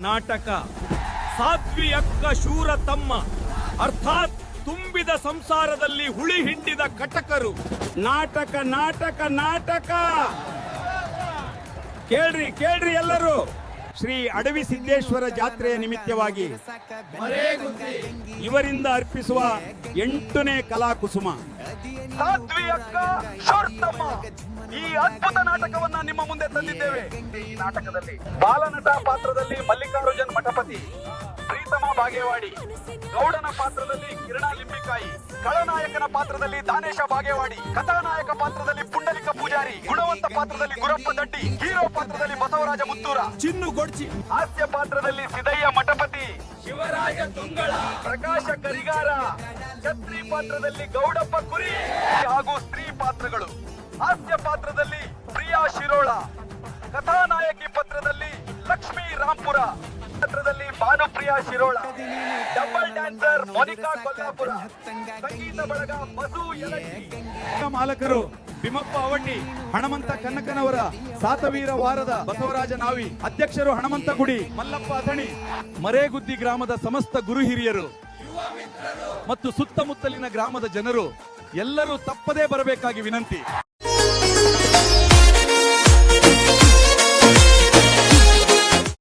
ನಾಟಕ ಸಾಧ್ವಿ ಅಕ್ಕ ಶೂರ ತಮ್ಮ ಅರ್ಥಾತ್ ತುಂಬಿದ ಸಂಸಾರದಲ್ಲಿ ಹುಳಿ ಹಿಂಡಿದ ಕಟಕರು. ನಾಟಕ ನಾಟಕ ನಾಟಕ ಕೇಳ್ರಿ ಕೇಳ್ರಿ ಎಲ್ಲರೂ. ಶ್ರೀ ಅಡವಿ ಸಿದ್ದೇಶ್ವರ ಜಾತ್ರೆಯ ನಿಮಿತ್ತವಾಗಿ ಇವರಿಂದ ಅರ್ಪಿಸುವ 8ನೇ ಕಲಾಕುಸುಮ ಸಾಧ್ವಿ ಅಕ್ಕ ಶೂರ ತಮ್ಮ. ಈ ಅದ್ಭುತ ನಾಟಕವನ್ನ ನಿಮ್ಮ ಮುಂದೆ ತಂದಿದ್ದೇವೆ. ಈ ನಾಟಕದಲ್ಲಿ ಬಾಲನಟ ಪಾತ್ರದಲ್ಲಿ ಮಲ್ಲಿಕಾರ್ಜುನ್ ಮಠಪತಿ, ಪ್ರೀತಮ ಬಾಗೇವಾಡಿ, ಗೌಡನ ಪಾತ್ರದಲ್ಲಿ ಕಿರಣ ಲಿಂಬಿಕಾಯಿ, ಖಳನಾಯಕನ ಪಾತ್ರದಲ್ಲಿ ದಾನೇಶ ಬಾಗೇವಾಡಿ, ಕಥಾನಾಯಕ ಪಾತ್ರದಲ್ಲಿ ಪುಂಡಲಿಕ ಪೂಜಾರಿ, ಗುಣವಂತ ಪಾತ್ರದಲ್ಲಿ ಗುರಪ್ಪ ದಡ್ಡಿ, ಹೀರೋ ಪಾತ್ರದಲ್ಲಿ ಬಸವರಾಜ ಮುತ್ತೂರ, ಚಿನ್ನು ಗೊಡ್ಚಿ, ಹಾಸ್ಯ ಪಾತ್ರದಲ್ಲಿ ಸಿದ್ದಯ್ಯ ಮಠಪತಿ, ಶಿವರಾಜ ತುಂಗಳ, ಪ್ರಕಾಶ ಕರಿಗಾರ, ಛತ್ರಿ ಪಾತ್ರದಲ್ಲಿ ಗೌಡಪ್ಪ ಕುರಿ ಹಾಗೂ ಸ್ತ್ರೀ ಪಾತ್ರಗಳು. ಹಾಸ್ಯ ಪಾತ್ರದಲ್ಲಿ ಪ್ರಿಯಾ ಶಿರೋಳ, ಕಥಾನಾಯಕಿ ಪಾತ್ರದಲ್ಲಿ ಲಕ್ಷ್ಮೀ ರಾಂಪುರ, ಪಾತ್ರದಲ್ಲಿ ಭಾನುಪ್ರಿಯಾ ಶಿರೋಳ, ಡಬಲ್ ಡ್ಯಾನ್ಸರ್ ಮೋನಿಕಾ ಕೊಲ್ಲಾಪುರ, ಸಂಗೀತ ಬಳಗ ಮಧು ಯಲಗಿ. ಮಾಲಕರು ಭೀಮಪ್ಪ ಅವಣ್ಣಿ, ಹಣಮಂತ ಕನ್ನಕನವರ, ಸಾತವೀರ ವಾರದ ಬಸವರಾಜ ನಾವಿ, ಅಧ್ಯಕ್ಷರು ಹಣಮಂತ ಗುಡಿ, ಮಲ್ಲಪ್ಪ ಅಥಣಿ, ಮರೇಗುದ್ದಿ ಗ್ರಾಮದ ಸಮಸ್ತ ಗುರು ಹಿರಿಯರು ಮತ್ತು ಸುತ್ತಮುತ್ತಲಿನ ಗ್ರಾಮದ ಜನರು ಎಲ್ಲರೂ ತಪ್ಪದೇ ಬರಬೇಕಾಗಿ ವಿನಂತಿ.